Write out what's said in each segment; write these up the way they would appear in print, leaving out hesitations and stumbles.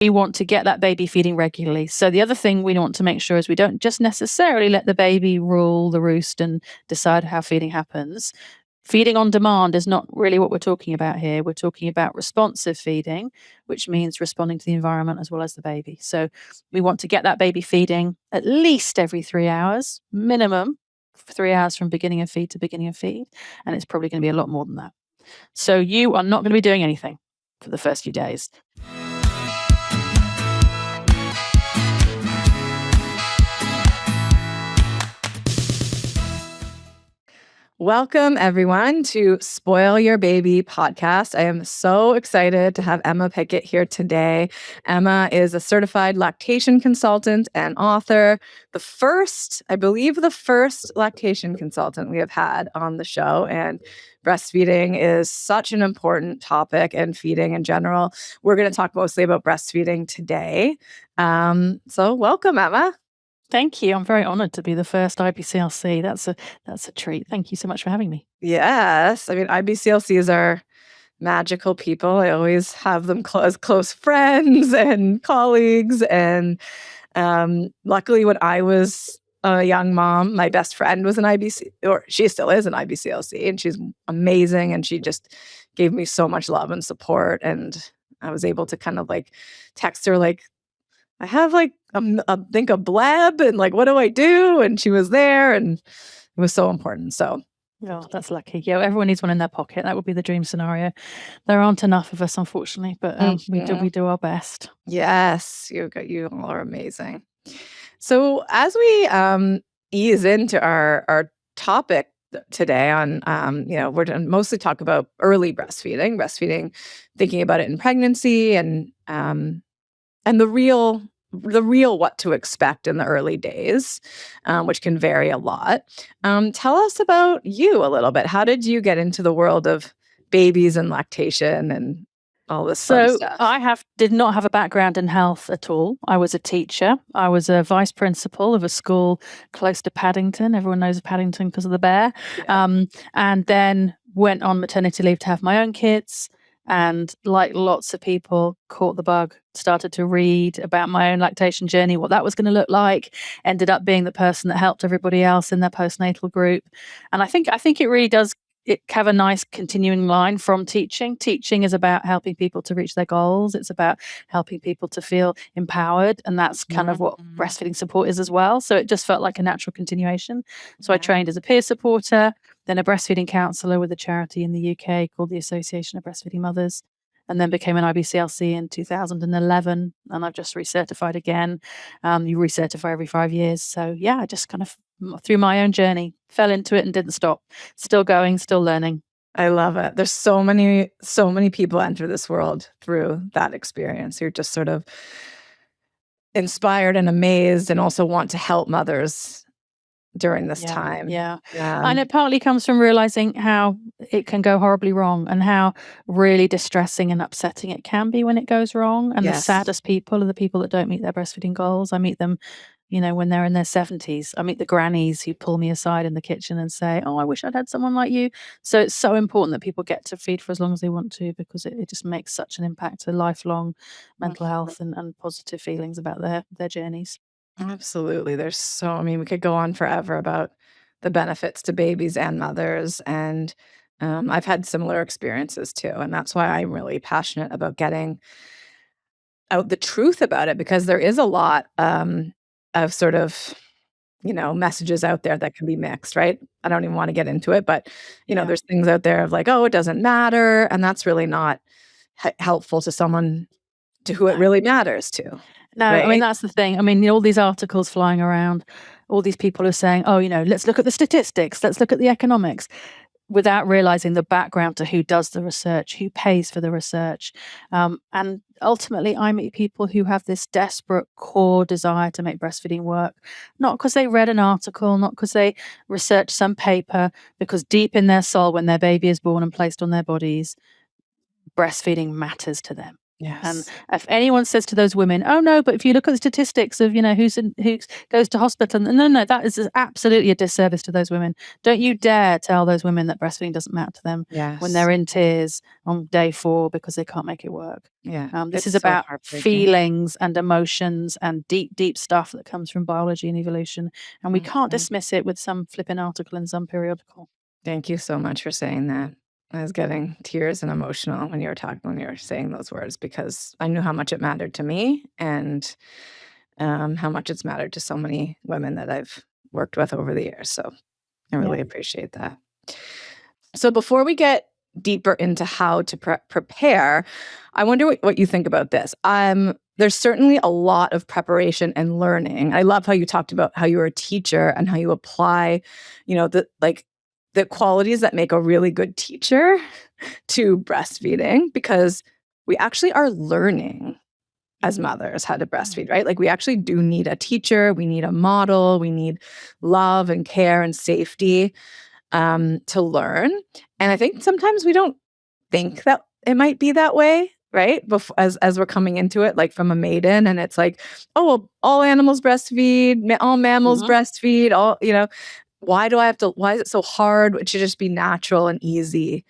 we want to get that baby feeding regularly. So the other thing we want to make sure is we don't just necessarily let the baby rule the roost and decide how feeding happens. Feeding on demand is not really what we're talking about here. We're talking about responsive feeding, which means responding to the environment as well as the baby. So we want to get that baby feeding at least every 3 hours, minimum 3 hours from beginning of feed to beginning of feed. And it's probably going to be a lot more than that. So you are not going to be doing anything for the first few days. Welcome, everyone, to Spoil Your Baby podcast. I am so excited to have Emma Pickett here today. Emma is a certified lactation consultant and author. I believe the first lactation consultant we have had on the show. And breastfeeding is such an important topic, and feeding in general. We're going to talk mostly about breastfeeding today. So welcome, Emma. Thank you. I'm very honored to be the first IBCLC. That's a treat. Thank you so much for having me. Yes. I mean, IBCLCs are magical people. I always have them as close friends and colleagues. And luckily, when I was a young mom, my best friend was an IBC, or she still is an IBCLC, and she's amazing. And she just gave me so much love and support. And I was able to kind of like text her, like, I have like I think a bleb, and like, what do I do? And she was there, and it was so important. So, oh, that's lucky. Yeah, everyone needs one in their pocket. That would be the dream scenario. There aren't enough of us, unfortunately, but we do our best. Yes, you all are amazing. So as we ease into our topic today on we're going to mostly talk about early breastfeeding, thinking about it in pregnancy, and the real what to expect in the early days, which can vary a lot. Tell us about you a little bit. How did you get into the world of babies and lactation and all this fun stuff? I did not have a background in health at all. I was a teacher. I was a vice principal of a school close to Paddington. Everyone knows Paddington because of the bear. Yeah. And then went on maternity leave to have my own kids. And like lots of people, caught the bug, started to read about my own lactation journey, what that was going to look like, ended up being the person that helped everybody else in their postnatal group. And I think it really does have a nice continuing line from teaching. Teaching is about helping people to reach their goals. It's about helping people to feel empowered. And that's kind of what breastfeeding support is as well. So it just felt like a natural continuation. So I trained as a peer supporter, then a breastfeeding counsellor with a charity in the UK called the Association of Breastfeeding Mothers, and then became an IBCLC in 2011. And I've just recertified again. You recertify every 5 years. So yeah, I just kind of, through my own journey, fell into it and didn't stop. Still going, still learning. I love it. There's so many people enter this world through that experience. You're just sort of inspired and amazed, and also want to help mothers during this time. Yeah. And it partly comes from realizing how it can go horribly wrong, and how really distressing and upsetting it can be when it goes wrong. And the saddest people are the people that don't meet their breastfeeding goals. I meet them, when they're in their 70s. I meet the grannies who pull me aside in the kitchen and say, "Oh, I wish I'd had someone like you." So it's so important that people get to feed for as long as they want to, because it just makes such an impact to lifelong mental health and positive feelings about their journeys. Absolutely. We could go on forever about the benefits to babies and mothers. And I've had similar experiences too. And that's why I'm really passionate about getting out the truth about it, because there is a lot of sort of, messages out there that can be mixed, right? I don't even want to get into it, but, there's things out there of like, oh, it doesn't matter. And that's really not helpful to someone to who it really matters to. No, right? I mean, that's the thing. I mean, all these articles flying around, all these people are saying, oh, let's look at the statistics, let's look at the economics, without realizing the background to who does the research, who pays for the research. And ultimately, I meet people who have this desperate core desire to make breastfeeding work, not because they read an article, not because they researched some paper, because deep in their soul, when their baby is born and placed on their bodies, breastfeeding matters to them. And Yes. if anyone says to those women, "Oh no, but if you look at the statistics of who goes to hospital," no, that is absolutely a disservice to those women. Don't you dare tell those women that breastfeeding doesn't matter to them when Yes. they're in tears on day 4 because they can't make it work. Yeah. This It's is so about heartbreaking. feelings and emotions and deep, deep stuff that comes from biology and evolution, and we can't Mhm. dismiss it with some flipping article in some periodical. Thank you so much for saying that. I was getting tears and emotional when you were saying those words because I knew how much it mattered to me and how much it's mattered to so many women that I've worked with over the years. So I Yeah. really appreciate that. So before we get deeper into how to prepare, I wonder what you think about this. There's certainly a lot of preparation and learning. I love how you talked about how you're a teacher and how you apply, the qualities that make a really good teacher to breastfeeding because we actually are learning as mothers how to breastfeed, right? Like we actually do need a teacher, we need a model, we need love and care and safety to learn. And I think sometimes we don't think that it might be that way, right? As we're coming into it, like from a maiden, and it's like, oh, well, all animals breastfeed, all mammals Mhm. breastfeed, why do I have to? Why is it so hard? It should just be natural and easy.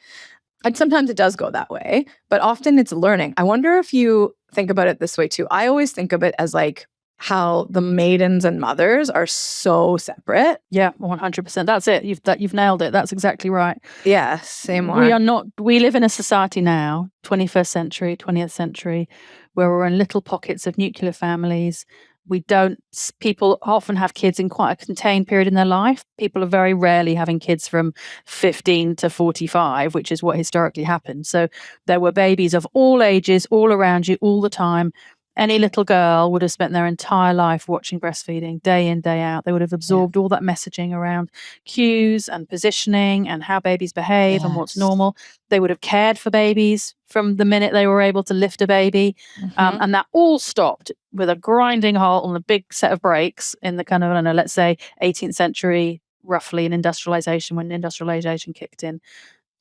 And sometimes it does go that way, but often it's learning. I wonder if you think about it this way too. I always think of it as like how the maidens and mothers are so separate. Yeah, 100%. That's it. You've nailed it. That's exactly right. Yeah, say We more. are not we live in a society now, 21st century, 20th century, where we're in little pockets of nuclear families. We don't People often have kids in quite a contained period in their life. People are very rarely having kids from 15 to 45, which is what historically happened. So there were babies of all ages, all around you, all the time. Any little girl would have spent their entire life watching breastfeeding day in, day out. They would have Yeah. absorbed all that messaging around cues and positioning and how babies behave and what's Yes. normal. They would have cared for babies from the minute they were able to lift a baby. Mhm. And that all stopped with a grinding halt on a big set of brakes in the kind of, I don't know, let's say 18th century, roughly in industrialization, when industrialization kicked in.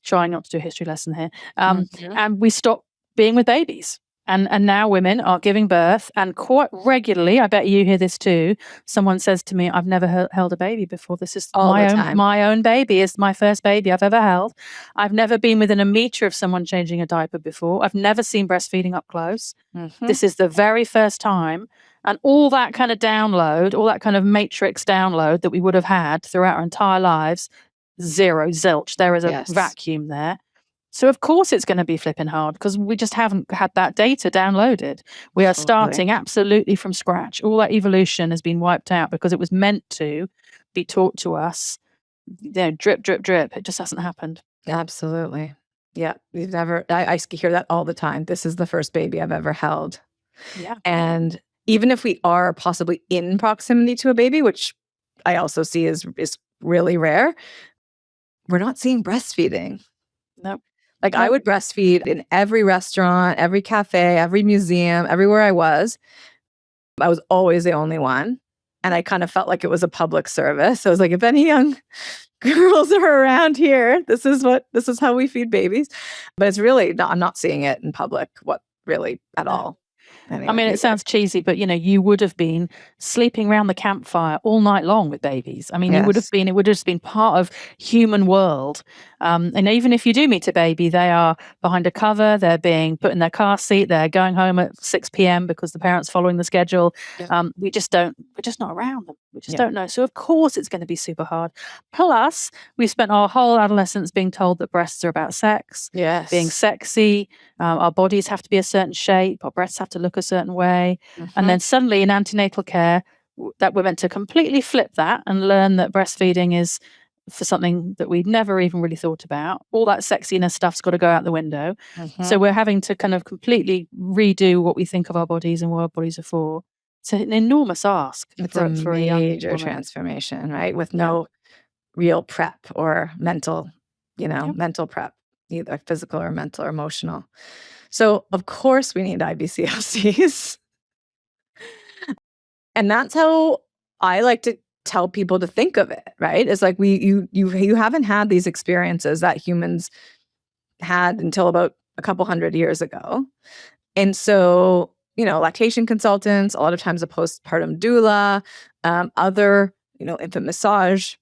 Trying not to do a history lesson here. Mhm. And we stopped being with babies. And now women are giving birth, and quite regularly, I bet you hear this too. Someone says to me, "I've never held a baby before. This is All the time. my own baby. Is my first baby I've ever held. I've never been within a meter of someone changing a diaper before. I've never seen breastfeeding up close. Mhm. This is the very first time." And all that kind of download, all that kind of matrix download that we would have had throughout our entire lives, zero, zilch. There is a Yes. vacuum there. So of course it's going to be flipping hard because we just haven't had that data downloaded. We are Totally. starting absolutely from scratch. All that evolution has been wiped out because it was meant to be taught to us. Drip, drip, drip. It just hasn't happened. Absolutely. Yeah. I hear that all the time. This is the first baby I've ever held. Yeah. And even if we are possibly in proximity to a baby, which I also see is really rare, we're not seeing breastfeeding. Nope. Like I Nope. would breastfeed in every restaurant, every cafe, every museum, everywhere I was. I was always the only one. And I kind of felt like it was a public service. So I was like, if any young girls are around here, this is how we feed babies. But it's really not, I'm not seeing it in public, what really at No. all. I Anyway, mean, it either. sounds cheesy, but you would have been sleeping around the campfire all night long with babies. I mean, it would have Yes. just been part of human world. And even if you do meet a baby, they are behind a cover, they're being put in their car seat, they're going home at 6 p.m. because the parents following the schedule. Yep. We're just not around them. We just Yeah. don't know. So of course it's going to be super hard. Plus, we spent our whole adolescence being told that breasts are about sex, being Yes. sexy. Our bodies have to be a certain shape. Our breasts have to look a certain way. And Mhm. then suddenly in antenatal care, that we're meant to completely flip that and learn that breastfeeding is for something that we'd never even really thought about. All that sexiness stuff's got to go out the window. So Mhm. we're having to kind of completely redo what we think of our bodies and what our bodies are for. It's an enormous ask It's a for a young major woman. transformation, right? With Yeah. no real prep or mental, Yep. mental prep, either physical or mental or emotional. So, of course, we need IBCLCs. And that's how I like to tell people to think of it, right? It's like you haven't had these experiences that humans had until about a couple hundred years ago. And so, lactation consultants, a lot of times a postpartum doula, other, infant massage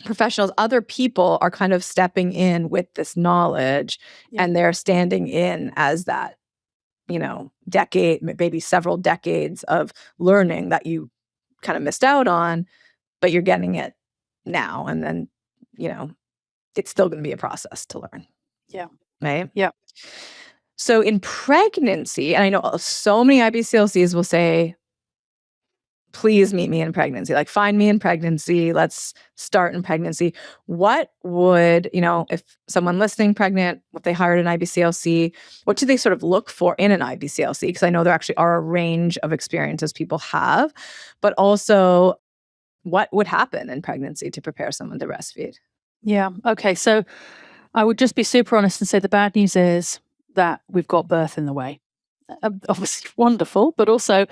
professionals, other people are kind of stepping in with this knowledge, and they're standing in as that, decade, maybe several decades of learning that you kind of missed out on, but you're getting it now. And then, it's still going to be a process to learn. Yeah. Right? Yeah. So in pregnancy, and I know so many IBCLCs will say, please meet me in pregnancy, like find me in pregnancy. Let's start in pregnancy. What would, if someone listening pregnant, if they hired an IBCLC, what do they sort of look for in an IBCLC? Because I know there actually are a range of experiences people have, but also what would happen in pregnancy to prepare someone to breastfeed? Yeah. Okay. So I would just be super honest and say the bad news is that we've got birth in the way. Obviously wonderful, but also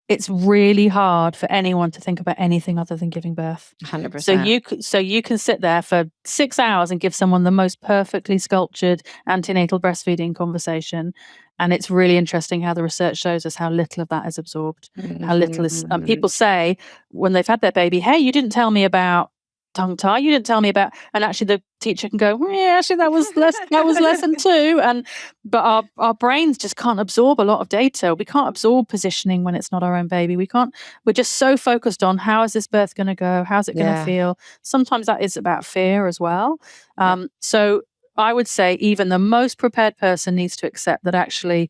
it's really hard for anyone to think about anything other than giving birth. 100%. So you can sit there for 6 hours and give someone the most perfectly sculptured antenatal breastfeeding conversation. And it's really interesting how the research shows us how little of that is absorbed, how little is. People say when they've had their baby, hey, you didn't tell me about tongue tie. You didn't tell me about, and actually the teacher can go, yeah, actually that was lesson 2. But our brains just can't absorb a lot of data. We can't absorb positioning when it's not our own baby. We're just so focused on how is this birth going to go? How's it going to feel? Sometimes that is about fear as well. So I would say even the most prepared person needs to accept that actually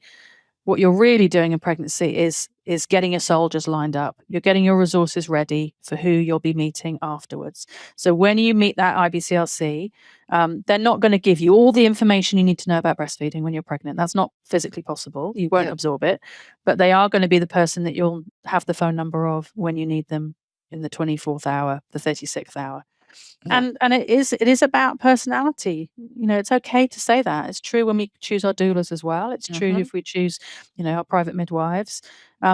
what you're really doing in pregnancy is getting your soldiers lined up. You're getting your resources ready for who you'll be meeting afterwards. So when you meet that IBCLC, they're not going to give you all the information you need to know about breastfeeding when you're pregnant. That's not physically possible. You won't absorb it, but they are going to be the person that you'll have the phone number of when you need them in the 24th hour, the 36th hour. And it is about personality. It's okay to say that. It's true when we choose our doulas as well. It's true if we choose, our private midwives.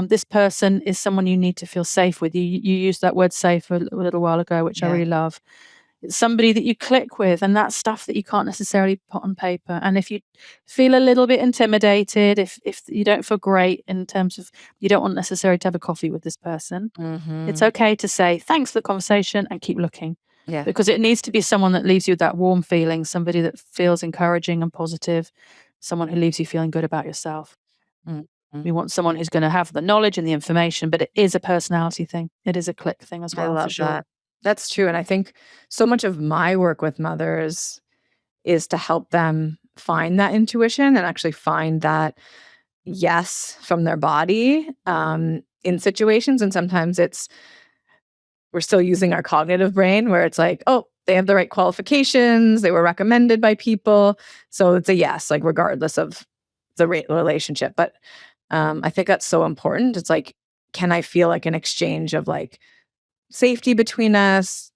This person is someone you need to feel safe with. You used that word safe a little while ago, which I really love. It's somebody that you click with, and that's stuff that you can't necessarily put on paper. And if you feel a little bit intimidated, if you don't feel great in terms of you don't want necessarily to have a coffee with this person, it's okay to say thanks for the conversation and keep looking. Yeah. Because it needs to be someone that leaves you with that warm feeling, somebody that feels encouraging and positive, someone who leaves you feeling good about yourself. We want someone who's going to have the knowledge and the information, but it is a personality thing. It is a click thing as well. I love that. That's true. And I think so much of my work with mothers is to help them find that intuition and actually find that yes from their body in situations. And sometimes we're still using our cognitive brain where it's like, oh, they have the right qualifications. They were recommended by people. So it's a yes, like regardless of the relationship. But I think that's so important. It's like, can I feel like an exchange of like safety between us?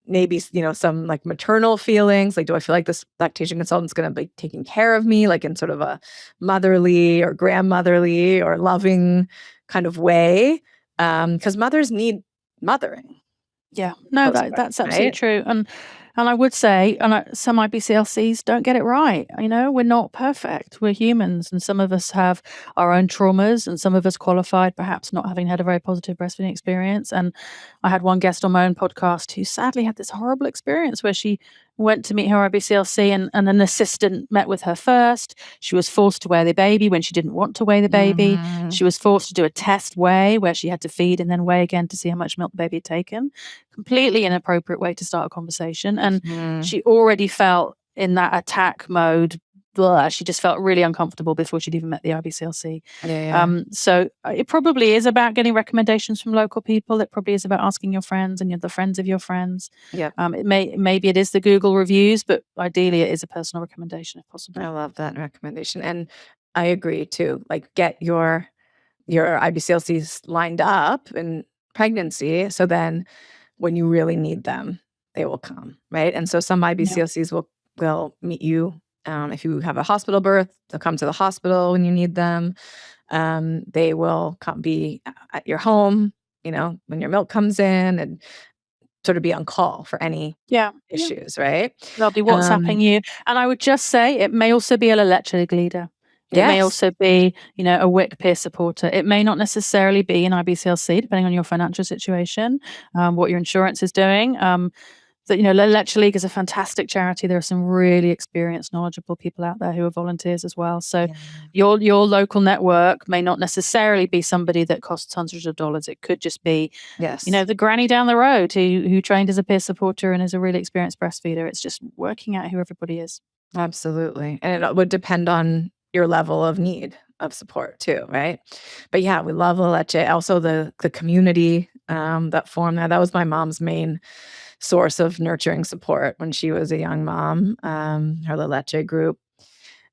Maybe, some like maternal feelings. Like, do I feel like this lactation consultant's going to be taking care of me, like in sort of a motherly or grandmotherly or loving kind of way? Because mothers need mothering. Yeah, no, that's absolutely true. And I would say, some IBCLCs don't get it right. We're not perfect. We're humans, and some of us have our own traumas, and some of us qualified perhaps not having had a very positive breastfeeding experience. And I had one guest on my own podcast who sadly had this horrible experience where she went to meet her IBCLC and an assistant met with her first. She was forced to weigh the baby when she didn't want to weigh the baby. She was forced to do a test weigh where she had to feed and then weigh again to see how much milk the baby had taken. Completely inappropriate way to start a conversation. And she already felt in that attack mode. She just felt really uncomfortable before she'd even met the IBCLC. So it probably is about getting recommendations from local people. It probably is about asking your friends and the friends of your friends. Maybe it is the Google reviews, but ideally it is a personal recommendation if possible. I love that recommendation. And I agree too. Like get your IBCLCs lined up in pregnancy. So then when you really need them, they will come. Right. And so some IBCLCs will meet you. If you have a hospital birth, they'll come to the hospital when you need them. They will be at your home, when your milk comes in, and sort of be on call for any issues, right? They'll be WhatsApping you. And I would just say it may also be a leche leader. It may Yes. also be, a WIC peer supporter. It may not necessarily be an IBCLC, depending on your financial situation, what your insurance is doing. Lecture League is a fantastic charity. There are some really experienced, knowledgeable people out there who are volunteers as well. So your local network may not necessarily be somebody that costs hundreds of dollars. It could just be, Yes. the granny down the road who trained as a peer supporter and is a really experienced breastfeeder. It's just working out who everybody is. Absolutely. And it would depend on your level of need of support too, right? But yeah, we love La Leche. Also the community that formed that was my mom's main source of nurturing support when she was a young mom, her La Leche group.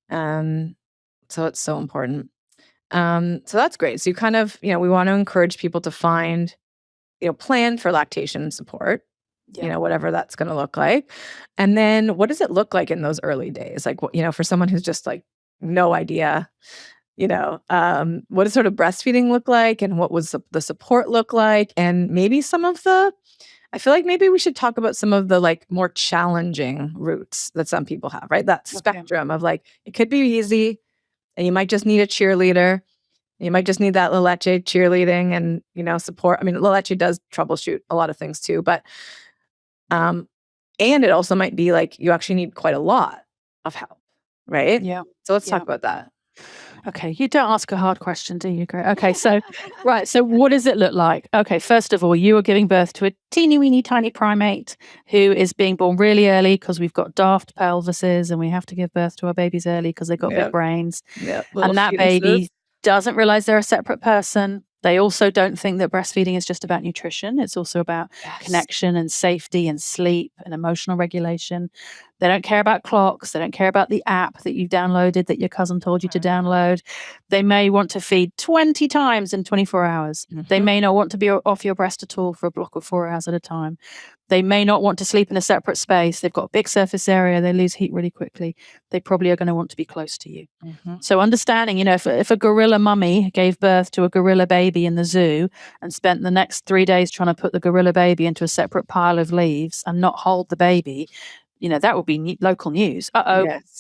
So it's so important. So that's great. So you kind of, we want to encourage people to find, plan for lactation support, whatever that's going to look like. And then what does it look like in those early days? Like, for someone who's just like no idea, what does sort of breastfeeding look like, and what was the support look like? And maybe I feel like maybe we should talk about some of the like more challenging routes that some people have, right? That spectrum of like, it could be easy and you might just need a cheerleader. You might just need that La Leche cheerleading and, support. I mean, La Leche does troubleshoot a lot of things too, but, and it also might be like, you actually need quite a lot of help, right? Yeah. So let's talk about that. Okay, you don't ask a hard question, do you, Grace? Okay, so, right, so what does it look like? Okay, first of all, you are giving birth to a teeny weeny tiny primate who is being born really early because we've got daft pelvises and we have to give birth to our babies early because they've got big brains. And that baby doesn't realize they're a separate person. They also don't think that breastfeeding is just about nutrition. It's also about connection and safety and sleep and emotional regulation. They don't care about clocks. They don't care about the app that you've downloaded that your cousin told you to download. They may want to feed 20 times in 24 hours. They may not want to be off your breast at all for a block of 4 hours at a time. They may not want to sleep in a separate space. They've got a big surface area. They lose heat really quickly. They probably are going to want to be close to you. So understanding, if a gorilla mummy gave birth to a gorilla baby in the zoo and spent the next 3 days trying to put the gorilla baby into a separate pile of leaves and not hold the baby, that would be local news.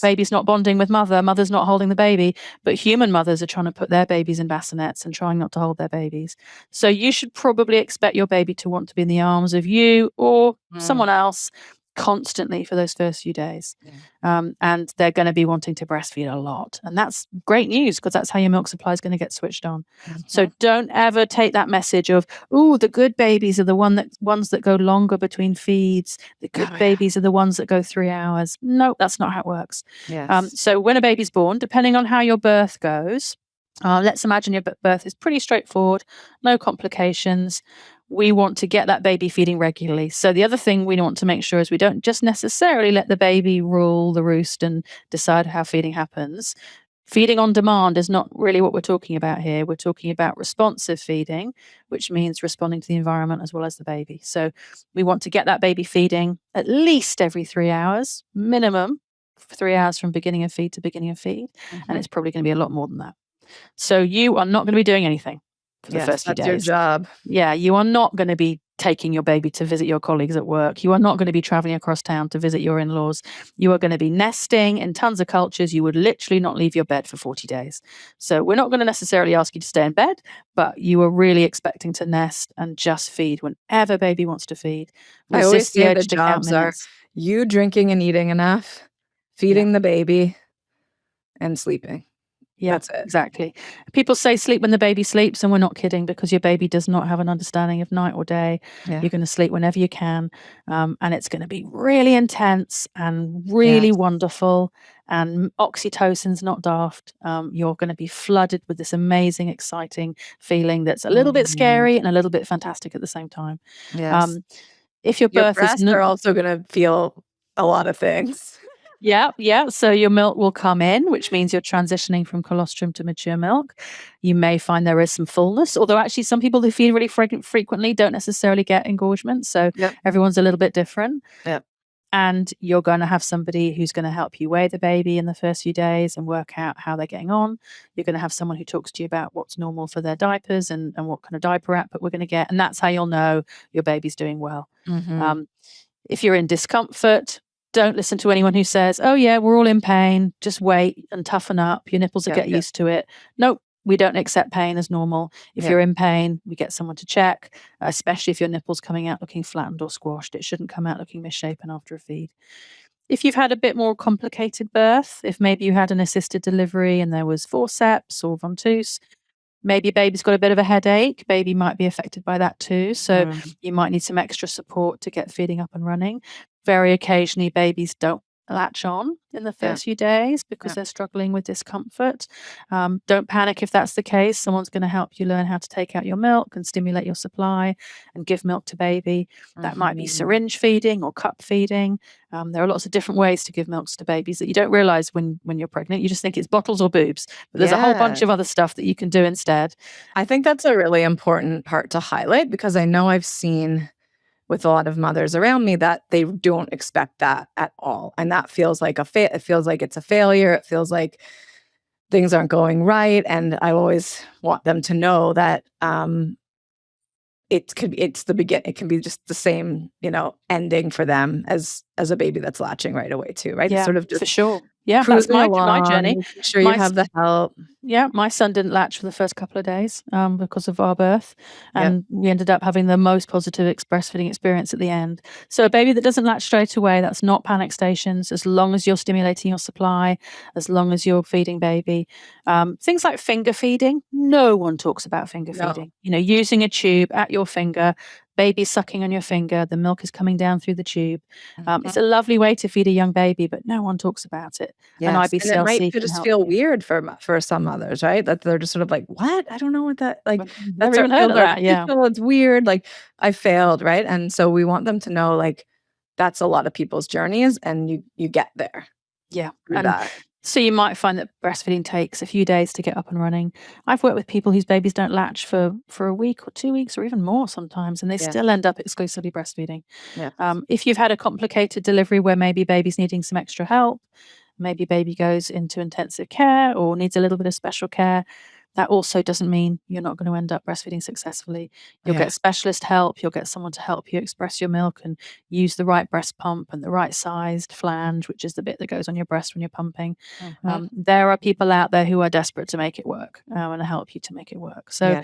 Baby's not bonding with mother's not holding the baby, but human mothers are trying to put their babies in bassinets and trying not to hold their babies. So you should probably expect your baby to want to be in the arms of you or someone else constantly for those first few days. And they're going to be wanting to breastfeed a lot. And that's great news because that's how your milk supply is going to get switched on. So don't ever take that message of, the good babies are the ones that go longer between feeds. The good babies are the ones that go 3 hours. No, that's not how it works. So when a baby's born, depending on how your birth goes, let's imagine your birth is pretty straightforward, no complications. We want to get that baby feeding regularly. So the other thing we want to make sure is we don't just necessarily let the baby rule the roost and decide how feeding happens. Feeding on demand is not really what we're talking about here. We're talking about responsive feeding, which means responding to the environment as well as the baby. So we want to get that baby feeding at least every 3 hours, minimum 3 hours from beginning of feed to beginning of feed. And it's probably going to be a lot more than that. So you are not going to be doing anything for the first few days. That's your job. Yeah, you are not going to be taking your baby to visit your colleagues at work. You are not going to be traveling across town to visit your in-laws. You are going to be nesting in tons of cultures. You would literally not leave your bed for 40 days. So we're not going to necessarily ask you to stay in bed, but you are really expecting to nest and just feed whenever baby wants to feed. I always say the jobs are you drinking and eating enough, feeding the baby, and sleeping. Yeah, that's it. Exactly. People say sleep when the baby sleeps, and we're not kidding because your baby does not have an understanding of night or day. You're going to sleep whenever you can, and it's going to be really intense and really wonderful, and oxytocin's not daft. You're going to be flooded with this amazing, exciting feeling that's a little bit scary and a little bit fantastic at the same time. If your birth breasts are also going to feel a lot of things. Yeah. So your milk will come in, which means you're transitioning from colostrum to mature milk. You may find there is some fullness, although actually some people who feed really frequently don't necessarily get engorgement. So everyone's a little bit different. And you're going to have somebody who's going to help you weigh the baby in the first few days and work out how they're getting on. You're going to have someone who talks to you about what's normal for their diapers and what kind of diaper output we're going to get. And that's how you'll know your baby's doing well. If you're in discomfort, don't listen to anyone who says, oh yeah, we're all in pain, just wait and toughen up, your nipples will get used to it. Nope, we don't accept pain as normal. If you're in pain, we get someone to check, especially if your nipple's coming out looking flattened or squashed. It shouldn't come out looking misshapen after a feed. If you've had a bit more complicated birth, if maybe you had an assisted delivery and there was forceps or ventouse, maybe baby's got a bit of a headache, baby might be affected by that too. So you might need some extra support to get feeding up and running. Very occasionally, babies don't latch on in the first few days because they're struggling with discomfort. Don't panic if that's the case. Someone's going to help you learn how to take out your milk and stimulate your supply and give milk to baby. That might be syringe feeding or cup feeding. There are lots of different ways to give milks to babies that you don't realize when you're pregnant. You just think it's bottles or boobs, but there's a whole bunch of other stuff that you can do instead. I think that's a really important part to highlight because I know I've seen with a lot of mothers around me that they don't expect that at all. And that feels like it feels like it's a failure. It feels like things aren't going right. And I always want them to know that it can be just the same, ending for them as a baby that's latching right away too, right? Yeah, it's sort of just for sure. Yeah, that's my journey. Making sure you have the help. Yeah, my son didn't latch for the first couple of days because of our birth, and we ended up having the most positive breastfeeding experience at the end. So a baby that doesn't latch straight away, that's not panic stations, as long as you're stimulating your supply, as long as you're feeding baby. Things like finger feeding, no one talks about finger feeding. Using a tube at your finger, baby sucking on your finger, the milk is coming down through the tube. It's a lovely way to feed a young baby, but no one talks about it. Yes. And IBCLC and it might can just help feel you. weird for some mothers, right? That they're just sort of like, what? I don't know what that like. Never even heard of that. Yeah. It's weird. Like I failed, right? And so we want them to know, like, that's a lot of people's journeys, and you get there. Yeah. And that. So you might find that breastfeeding takes a few days to get up and running. I've worked with people whose babies don't latch for a week or 2 weeks or even more sometimes, and they still end up exclusively breastfeeding. Yeah. If you've had a complicated delivery where maybe baby's needing some extra help, maybe baby goes into intensive care or needs a little bit of special care, that also doesn't mean you're not going to end up breastfeeding successfully. You'll get specialist help. You'll get someone to help you express your milk and use the right breast pump and the right sized flange, which is the bit that goes on your breast when you're pumping. There are people out there who are desperate to make it work and help you to make it work. So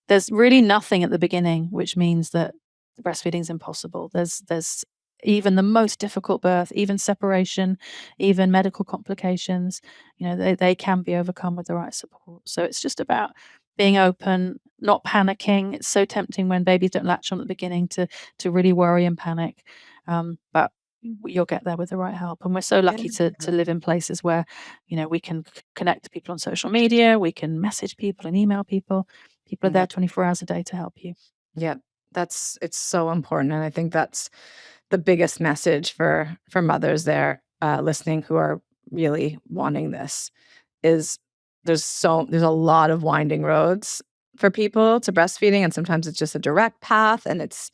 there's really nothing at the beginning which means that breastfeeding is impossible. There's even the most difficult birth, even separation, even medical complications, they can be overcome with the right support. So it's just about being open, not panicking. It's so tempting when babies don't latch on at the beginning to really worry and panic. But you'll get there with the right help. And we're so lucky to live in places where, we can connect to people on social media, we can message people and email people. People are there 24 hours a day to help you. Yeah, it's so important. And I think that's the biggest message for mothers there listening who are really wanting this is there's a lot of winding roads for people to breastfeeding, and sometimes it's just a direct path, and it's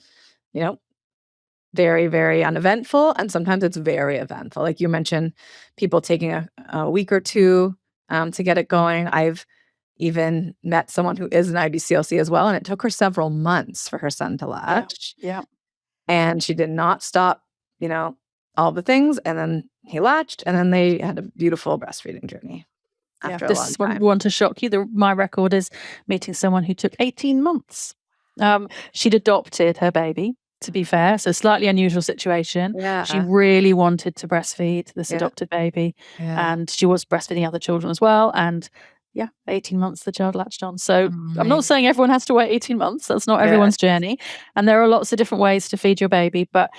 very, very uneventful, and sometimes it's very eventful. Like you mentioned, people taking a week or two to get it going. I've even met someone who is an IBCLC as well, and it took her several months for her son to latch. Yeah. And she did not stop, all the things. And then he latched, and then they had a beautiful breastfeeding journey after a long time. This is one to shock you. My record is meeting someone who took 18 months. She'd adopted her baby, to be fair, so slightly unusual situation. Yeah. She really wanted to breastfeed this adopted baby, and she was breastfeeding other children as well. And 18 months the child latched on. So I'm not saying everyone has to wait 18 months. That's not everyone's journey. And there are lots of different ways to feed your baby. But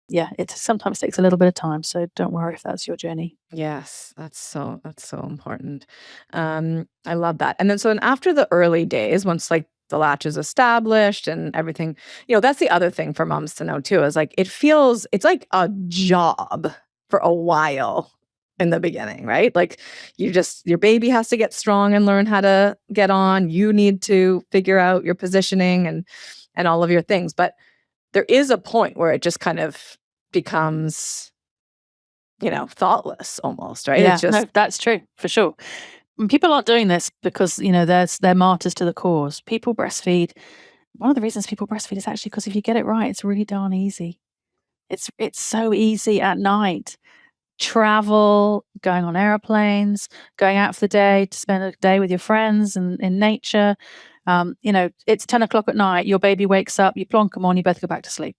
it sometimes takes a little bit of time. So don't worry if that's your journey. Yes, that's so important. I love that. And then after the early days, once like the latch is established and everything, that's the other thing for moms to know too, is like it's like a job for a while in the beginning, right? Like your baby has to get strong and learn how to get on. You need to figure out your positioning and all of your things. But there is a point where it just kind of becomes, thoughtless almost, right? Yeah, it's just, no, that's true for sure. And people aren't doing this because, they're martyrs to the cause. People breastfeed. One of the reasons people breastfeed is actually because if you get it right, it's really darn easy. It's so easy at night. Travel, going on airplanes, going out for the day to spend a day with your friends and in nature. It's 10 o'clock at night, your baby wakes up, you plonk them on, you both go back to sleep.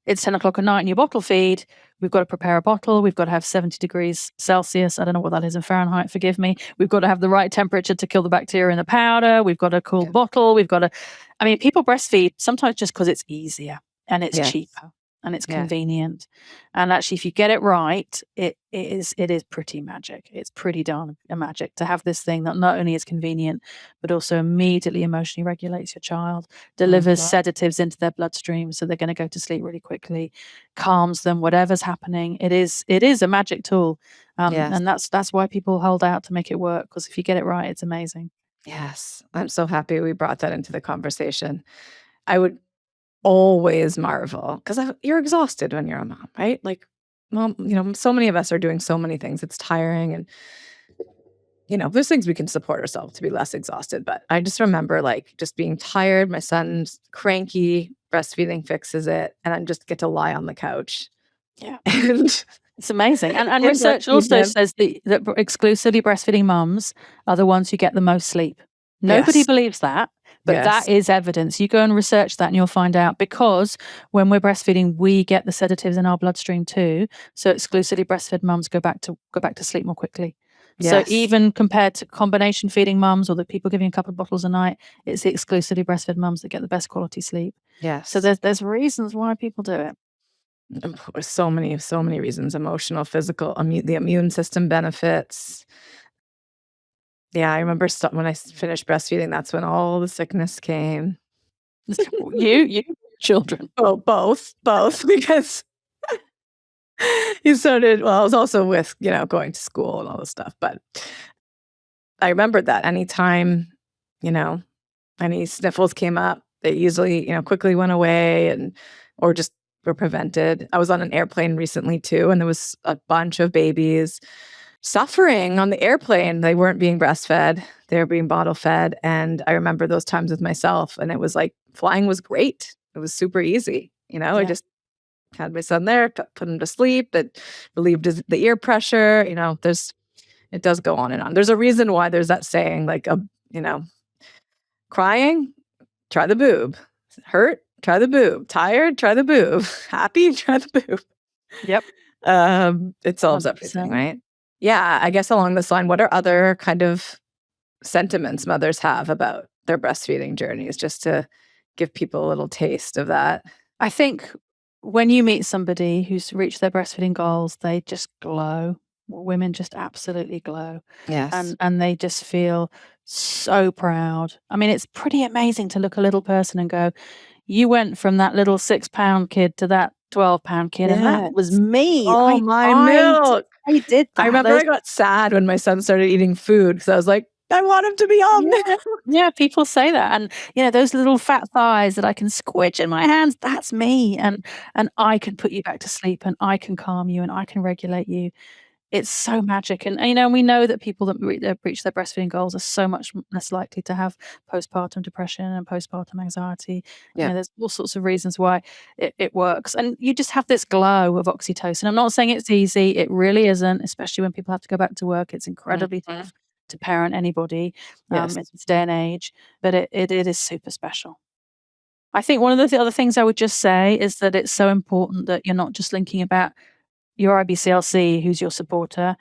It's 10 o'clock at night and you bottle feed. We've got to prepare a bottle. We've got to have 70 degrees Celsius. I don't know what that is in Fahrenheit. Forgive me. We've got to have the right temperature to kill the bacteria in the powder. We've got to cool the bottle. People breastfeed sometimes just because it's easier and it's cheaper and it's convenient. And actually, if you get it right, it is pretty magic. It's pretty darn magic to have this thing that not only is convenient, but also immediately emotionally regulates your child, delivers sedatives into their bloodstream, so they're going to go to sleep really quickly, calms them, whatever's happening. It is a magic tool. And that's why people hold out to make it work, because if you get it right, it's amazing. Yes. I'm so happy we brought that into the conversation. I would always marvel because you're exhausted when you're a mom, right? Like, mom, so many of us are doing so many things. It's tiring, and there's things we can support ourselves to be less exhausted. But I just remember just being tired. My son's cranky. Breastfeeding fixes it, and I just get to lie on the couch. Yeah, and it's amazing. And research also says that exclusively breastfeeding mums are the ones who get the most sleep. Nobody believes that. But that is evidence. You go and research that and you'll find out, because when we're breastfeeding, we get the sedatives in our bloodstream too. So exclusively breastfed mums go back to sleep more quickly. So even compared to combination feeding mums or the people giving a couple of bottles a night, it's the exclusively breastfed mums that get the best quality sleep. Yes. So there's reasons why people do it. So many reasons: emotional, physical, the immune system benefits. Yeah, I remember when I finished breastfeeding, that's when all the sickness came. You children. Oh, both, because you started, I was also with, going to school and all this stuff. But I remembered that anytime, any sniffles came up, they usually, quickly went away or just were prevented. I was on an airplane recently too, and there was a bunch of babies suffering on the airplane. They weren't being breastfed. They were being bottle fed. And I remember those times with myself, and it was like flying was great. It was super easy. I just had my son there, put him to sleep. It relieved the ear pressure. It does go on and on. There's a reason why there's that saying, crying, try the boob. Hurt, try the boob. Tired, try the boob. Happy, try the boob. Yep. It solves 100%. everything, right? Yeah, I guess along this line, what are other kind of sentiments mothers have about their breastfeeding journeys, just to give people a little taste of that? I think when you meet somebody who's reached their breastfeeding goals, they just glow. Women just absolutely glow. Yes. And they just feel so proud. I mean, it's pretty amazing to look a little person and go, you went from that little 6-pound kid to that 12-pound kid, and that was me. Oh, my milk. I did that. I remember I got sad when my son started eating food because I was like, I want him to be on there. Yeah, people say that. And, those little fat thighs that I can squidge in my hands, that's me. And I can put you back to sleep, and I can calm you, and I can regulate you. It's so magic. And we know that people that reach their breastfeeding goals are so much less likely to have postpartum depression and postpartum anxiety. Yeah. There's all sorts of reasons why it works. And you just have this glow of oxytocin. I'm not saying it's easy. It really isn't, especially when people have to go back to work. It's incredibly tough to parent anybody in this day and age. But it is super special. I think one of the other things I would just say is that it's so important that you're not just thinking about your IBCLC, who's your supporter,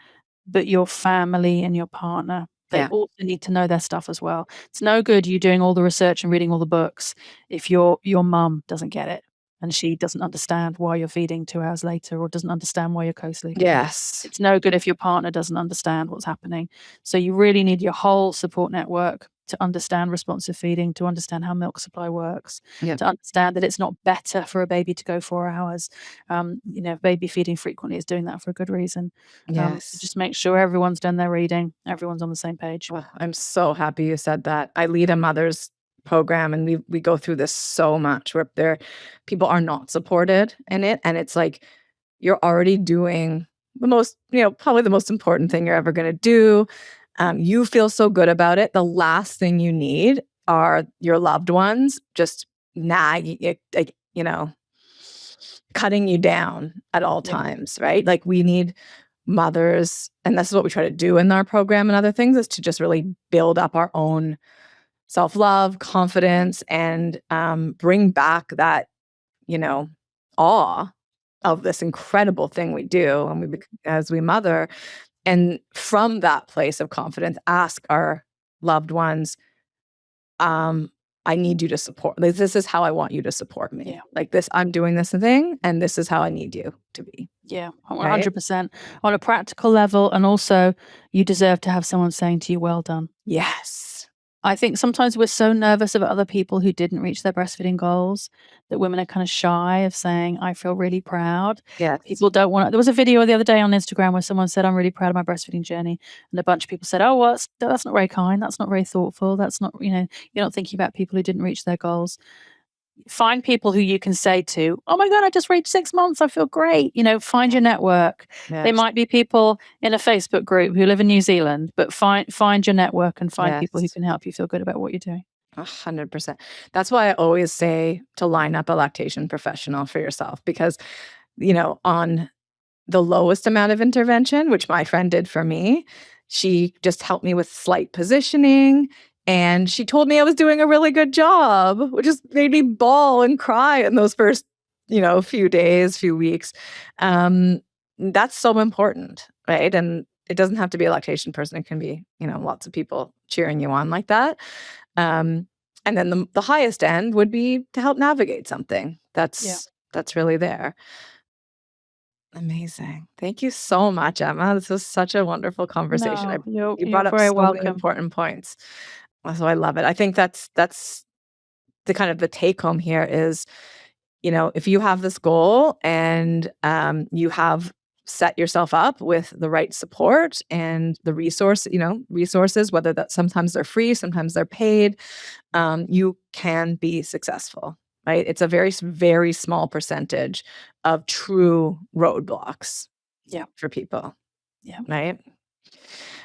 but your family and your partner. They also need to know their stuff as well. It's no good you doing all the research and reading all the books if your mum doesn't get it and she doesn't understand why you're feeding 2 hours later, or doesn't understand why you're co-sleeping. Yes. It's no good if your partner doesn't understand what's happening. So you really need your whole support network to understand responsive feeding, to understand how milk supply works, to understand that it's not better for a baby to go 4 hours. Baby feeding frequently is doing that for a good reason. So just make sure everyone's done their reading, everyone's on the same page. Well, I'm so happy you said that. I lead a mother's program, and we go through this so much where people are not supported in it, and it's like you're already doing the most, probably the most important thing you're ever going to do. You feel so good about it. The last thing you need are your loved ones just nagging, cutting you down at all Yeah. times, right? Like we need mothers, and this is what we try to do in our program and other things, is to just really build up our own self-love, confidence, and bring back that, awe of this incredible thing we do and as we mother. And from that place of confidence, ask our loved ones, I need you to support. This is how I want you to support me. Yeah. Like this, I'm doing this thing, and this is how I need you to be. Yeah, Right? 100% on a practical level. And also, you deserve to have someone saying to you, well done. Yes. I think sometimes we're so nervous about other people who didn't reach their breastfeeding goals that women are kind of shy of saying, I feel really proud. Yes. People don't want to. There was a video the other day on Instagram where someone said, I'm really proud of my breastfeeding journey. And a bunch of people said, oh, well, that's not very kind. That's not very thoughtful. That's not, you're not thinking about people who didn't reach their goals. Find people who you can say to, oh my God, I just reached 6 months. I feel great. Find your network. Yes. They might be people in a Facebook group who live in New Zealand, but find your network and find people who Yes. can help you feel good about what you're doing. 100%. That's why I always say to line up a lactation professional for yourself, because, on the lowest amount of intervention, which my friend did for me, she just helped me with slight positioning. And she told me I was doing a really good job, which just made me bawl and cry in those first, few days, few weeks. That's so important, right? And it doesn't have to be a lactation person. It can be, lots of people cheering you on like that. And then the highest end would be to help navigate something that's really there. Amazing. Thank you so much, Emma. This was such a wonderful conversation. No, You brought up very so many welcome. important points. So I love it. I think that's the kind of the take home here is, if you have this goal and you have set yourself up with the right support and the resources, whether that sometimes they're free, sometimes they're paid, you can be successful, right? It's a very, very small percentage of true roadblocks for people. Yeah. Right?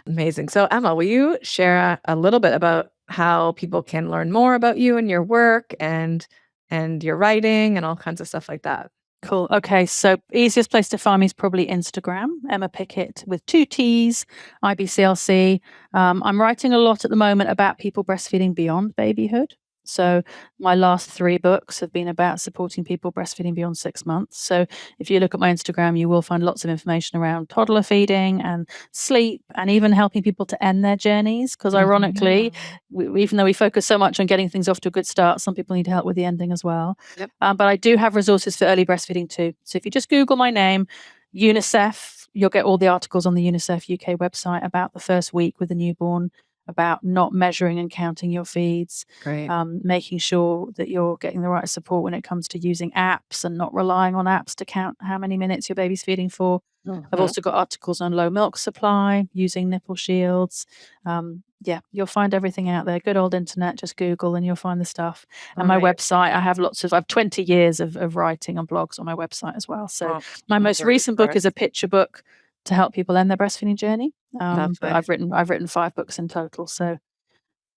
Amazing. So Emma, will you share a little bit about how people can learn more about you and your work and your writing and all kinds of stuff like that? Cool. Okay. So easiest place to find me is probably Instagram, Emma Pickett with 2 T's, IBCLC. I'm writing a lot at the moment about people breastfeeding beyond babyhood. So my last 3 books have been about supporting people breastfeeding beyond 6 months. So if you look at my Instagram, you will find lots of information around toddler feeding and sleep and even helping people to end their journeys. Because ironically, even though we focus so much on getting things off to a good start, some people need help with the ending as well. Yep. But I do have resources for early breastfeeding too. So if you just Google my name, UNICEF, you'll get all the articles on the UNICEF UK website about the first week with a newborn, about not measuring and counting your feeds, Great. Making sure that you're getting the right support when it comes to using apps and not relying on apps to count how many minutes your baby's feeding for. I've also got articles on low milk supply, using nipple shields. You'll find everything out there. Good old internet, just Google and you'll find the stuff. And my website, I have 20 years of writing and blogs on my website as well. So my most recent book is a picture book to help people end their breastfeeding journey. But I've written 5 books in total. So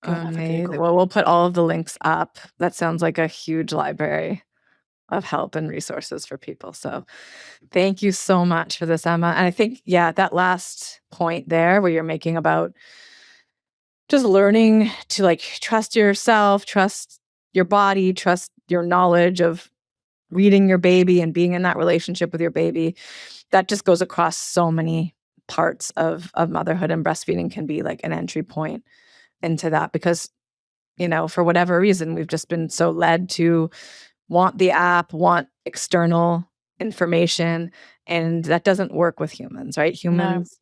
go and have a Google. Well, we'll put all of the links up. That sounds like a huge library of help and resources for people. So thank you so much for this, Emma. And I think, that last point there where you're making about just learning to trust yourself, trust your body, trust your knowledge of reading your baby and being in that relationship with your baby, that just goes across so many parts of motherhood, and breastfeeding can be like an entry point into that because, for whatever reason, we've just been so led to want the app, want external information, and that doesn't work with humans, right? Humans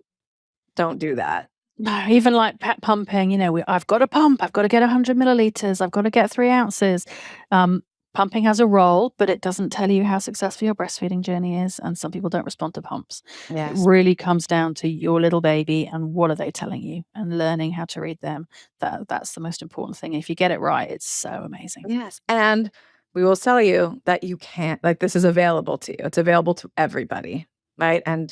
don't do that. No, even like pumping, I've got to pump, I've got to get 100 milliliters, I've got to get 3 ounces. Pumping has a role, but it doesn't tell you how successful your breastfeeding journey is. And some people don't respond to pumps. Yes. It really comes down to your little baby and what are they telling you and learning how to read them. That's the most important thing. If you get it right, it's so amazing. Yes. And we will tell you that you can't, this is available to you. It's available to everybody, right? And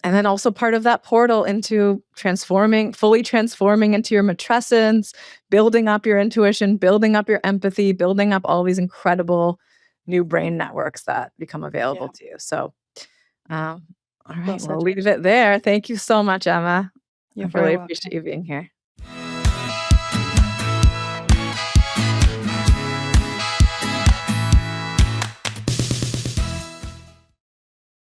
and then also part of that portal into fully transforming into your matrescence, building up your intuition, building up your empathy, building up all these incredible, new brain networks that become available to you. So, all right, Well said. we'll leave it there. Thank you so much, Emma. I You're very really welcome. appreciate you being here.